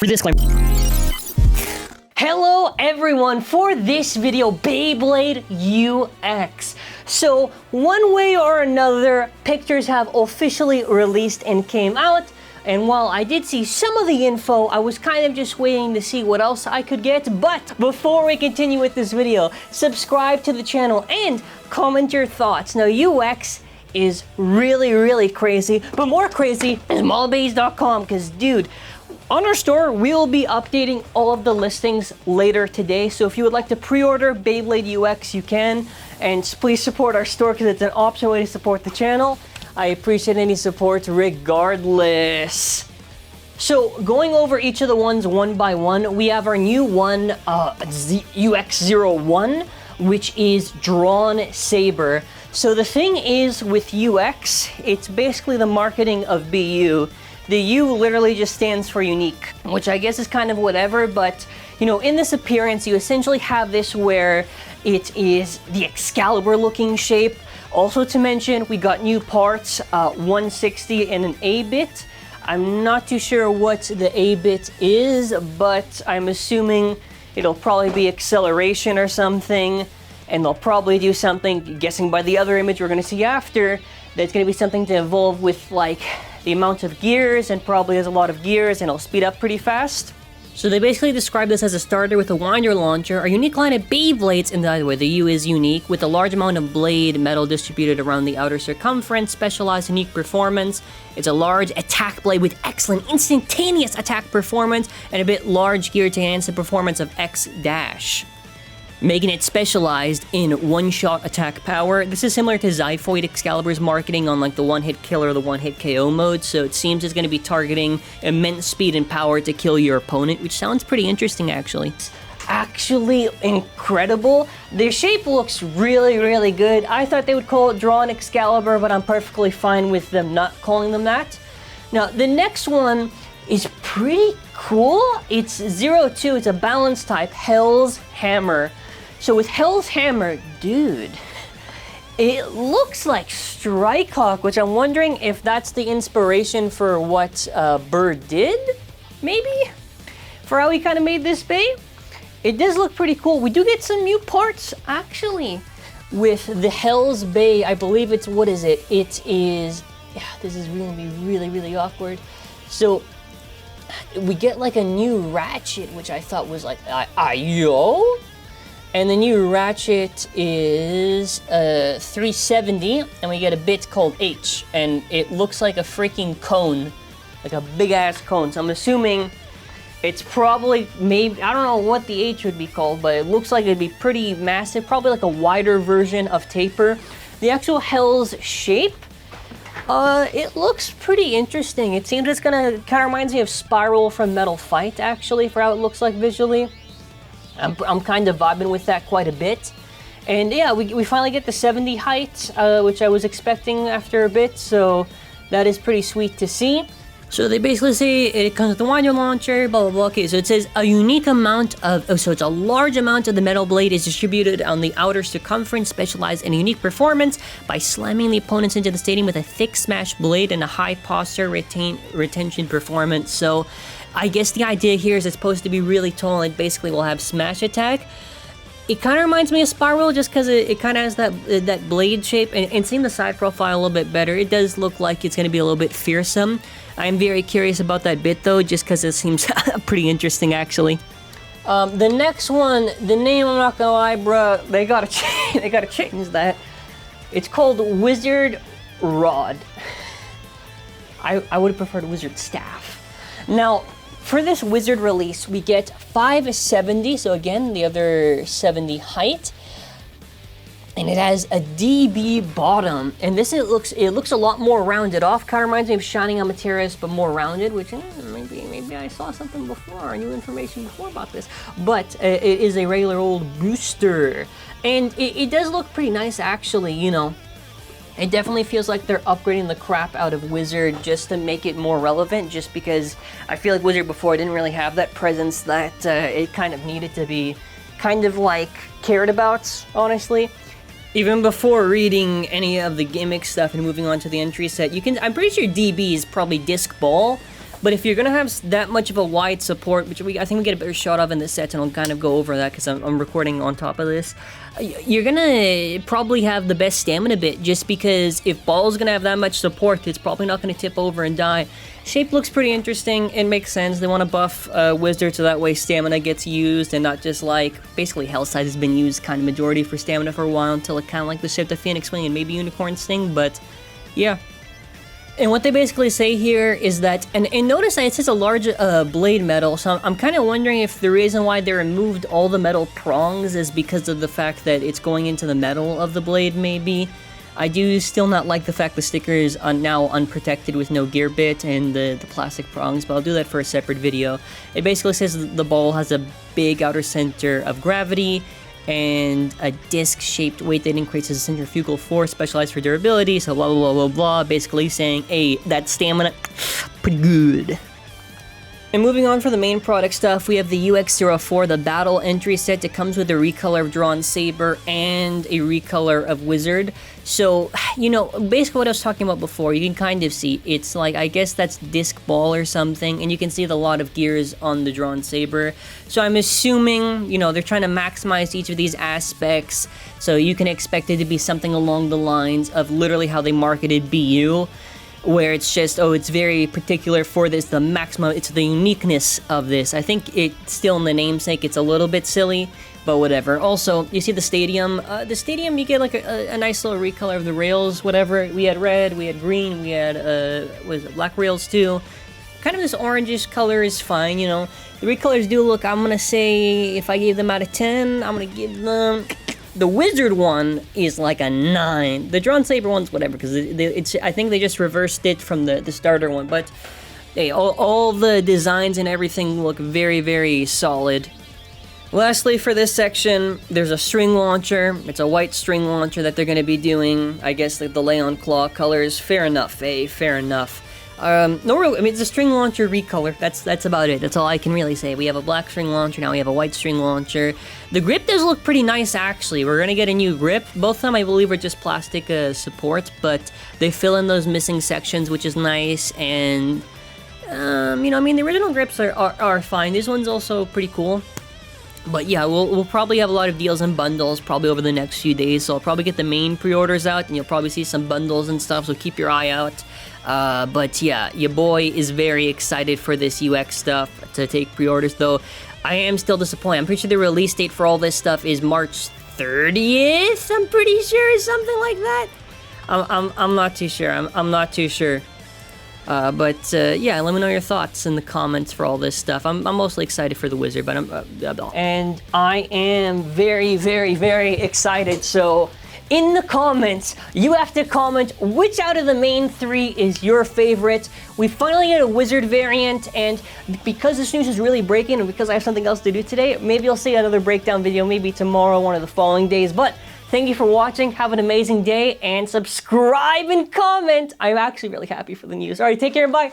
Disclaimer. Hello everyone, for this video, Beyblade UX. So one way or another, pictures have officially released and came out. And while I did see some of the info, I was kind of just waiting to see what else I could get. But before we continue with this video, subscribe to the channel and comment your thoughts. Now, UX is really crazy, but more crazy is mallbays.com, because dude, on our store, we'll be updating all of the listings later today. So if you would like to pre-order Beyblade UX, you can. And please support our store because it's an optional way to support the channel. I appreciate any support regardless. So going over each of the ones one by one, we have our new one, UX01, which is Dran Saber. So the thing is with UX, it's basically the marketing of BU. The U literally just stands for unique, which I guess is kind of whatever, but you know, in this appearance, you essentially have this where it is the Excalibur looking shape. Also to mention, we got new parts, 160 and an A-bit. I'm not too sure what the A-bit is, but I'm assuming it'll probably be acceleration or something, and they'll probably do something, guessing by the other image we're gonna see after, that's gonna be something to evolve with like the amount of gears, and probably has a lot of gears and it'll speed up pretty fast. So they basically describe this as a starter with a winder launcher, a unique line of Beyblades, and by the way, the U is unique, with a large amount of blade metal distributed around the outer circumference, specialized unique performance. It's a large attack blade with excellent instantaneous attack performance, and a bit large gear to enhance the performance of X-Dash, making it specialized in one-shot attack power. This is similar to Zyphoid Excalibur's marketing on like the one-hit kill or the one-hit KO mode, so it seems it's going to be targeting immense speed and power to kill your opponent, which sounds pretty interesting actually. Actually incredible. Their shape looks really good. I thought they would call it Dran Excalibur, but I'm perfectly fine with them not calling them that. Now, the next one is pretty cool. It's 02, it's a balance type, HELLS Hammer. So with HELLS Hammer, dude, it looks like Strike Hawk, which I'm wondering if that's the inspiration for what Bird did, maybe? For how he kind of made this Bey? It does look pretty cool. We do get some new parts, actually, with the HELLS Bey. I believe it's, what is it? It is, yeah, this is going to be really awkward. So we get like a new ratchet, which I thought was like, yo? And the new ratchet is 370, and we get a bit called H, and it looks like a freaking cone, like a big ass cone. So I'm assuming it's probably, maybe, I don't know what the H would be called, but it looks like it'd be pretty massive, probably like a wider version of Taper. The actual HELLS shape, it looks pretty interesting. It seems it's gonna, kind of reminds me of Spiral from Metal Fight, actually, for how it looks like visually. I'm kind of vibing with that quite a bit. And yeah, we finally get the 70 height, which I was expecting after a bit, so that is pretty sweet to see. So they basically say it comes with a winder launcher, blah blah blah. Okay, so it says a unique amount of, so it's a large amount of the metal blade is distributed on the outer circumference, specialized in a unique performance by slamming the opponents into the stadium with a thick smash blade and a high posture retention performance. So I guess the idea here is it's supposed to be really tall and basically will have smash attack. It kind of reminds me of Spiral just because it kind of has that blade shape, and seeing the side profile a little bit better, it does look like it's going to be a little bit fearsome. I'm very curious about that bit though, just because it seems pretty interesting actually. The next one, the name, I'm not gonna lie, bruh, they gotta change that. It's called Wizard Rod. I would have preferred Wizard Staff. Now, for this Wizard release, we get 570, so again, the other 70 height. And it has a DB bottom, and this it looks a lot more rounded off. Kind of reminds me of Shining Amateris, but more rounded. Which maybe I saw something before, new information before about this. But it is a regular old booster, and it does look pretty nice actually. You know, it definitely feels like they're upgrading the crap out of Wizard just to make it more relevant. Just because I feel like Wizard before didn't really have that presence that it kind of needed to be, kind of like cared about, honestly. Even before reading any of the gimmick stuff and moving on to the entry set, I'm pretty sure DB is probably disc ball, But if you're gonna have that much of a wide support, which I think we get a better shot of in this set, and I'll kind of go over that because I'm recording on top of this, you're gonna probably have the best stamina bit, just because if Ball's gonna have that much support, it's probably not gonna tip over and die. Shape looks pretty interesting. It makes sense. They want to buff Wizard so that way stamina gets used and not just like, basically Hell size has been used kind of majority for stamina for a while until it kind of like the shape of Phoenix Wing and maybe Unicorn Sting, but yeah. And what they basically say here is that, and notice that it says a large blade metal, so I'm kind of wondering if the reason why they removed all the metal prongs is because of the fact that it's going into the metal of the blade, maybe. I do still not like the fact the sticker is now unprotected with no gear bit and the plastic prongs, but I'll do that for a separate video. It basically says the ball has a big outer center of gravity and a disc-shaped weight that increases centrifugal force, specialized for durability, so blah, blah, blah, blah, blah, basically saying, hey, that stamina, pretty good. And moving on for the main product stuff, we have the UX-04, the battle entry set. It comes with a recolor of Dran Saber and a recolor of Wizard. So, you know, basically what I was talking about before, you can kind of see, it's like, I guess that's disc ball or something, and you can see the lot of gears on the Dran Saber. So I'm assuming, you know, they're trying to maximize each of these aspects, so you can expect it to be something along the lines of literally how they marketed BU, where it's just, oh, it's very particular for this, the maximum, it's the uniqueness of this. I think it's still in the namesake, it's a little bit silly, but whatever. Also, you see the stadium, you get like a nice little recolor of the rails, whatever. We had red, we had green, we had, was it black rails too. Kind of this orangish color is fine, you know. The recolors do look, I'm gonna say, if I gave them out of 10, I'm gonna give them... The Wizard one is like a 9. The Dran Saber one's whatever, because it's I think they just reversed it from the starter one. But hey, all the designs and everything look very, very solid. Lastly, for this section, there's a string launcher. It's a white string launcher that they're going to be doing. I guess like the Leon Claw colors. Fair enough, fair enough. No real, I mean, it's a string launcher recolor. That's about it. That's all I can really say. We have a black string launcher, now we have a white string launcher. The grip does look pretty nice, actually. We're gonna get a new grip. Both of them, I believe, are just plastic support, but they fill in those missing sections, which is nice, and, you know, I mean, the original grips are fine. This one's also pretty cool. But yeah, we'll probably have a lot of deals and bundles probably over the next few days, so I'll probably get the main pre-orders out, and you'll probably see some bundles and stuff, so keep your eye out. But yeah, your boy is very excited for this UX stuff to take pre-orders, though I am still disappointed. I'm pretty sure the release date for all this stuff is March 30th, I'm pretty sure, something like that. I'm not too sure, I'm not too sure. But yeah, let me know your thoughts in the comments for all this stuff. I'm mostly excited for the Wizard, but and I am very, very, very excited, so in the comments, you have to comment which out of the main 3 is your favorite. We finally get a Wizard variant, and because this news is really breaking, and because I have something else to do today, maybe I'll see another breakdown video, maybe tomorrow, one of the following days, but thank you for watching, have an amazing day, and subscribe and comment. I'm actually really happy for the news. Alright, take care, bye!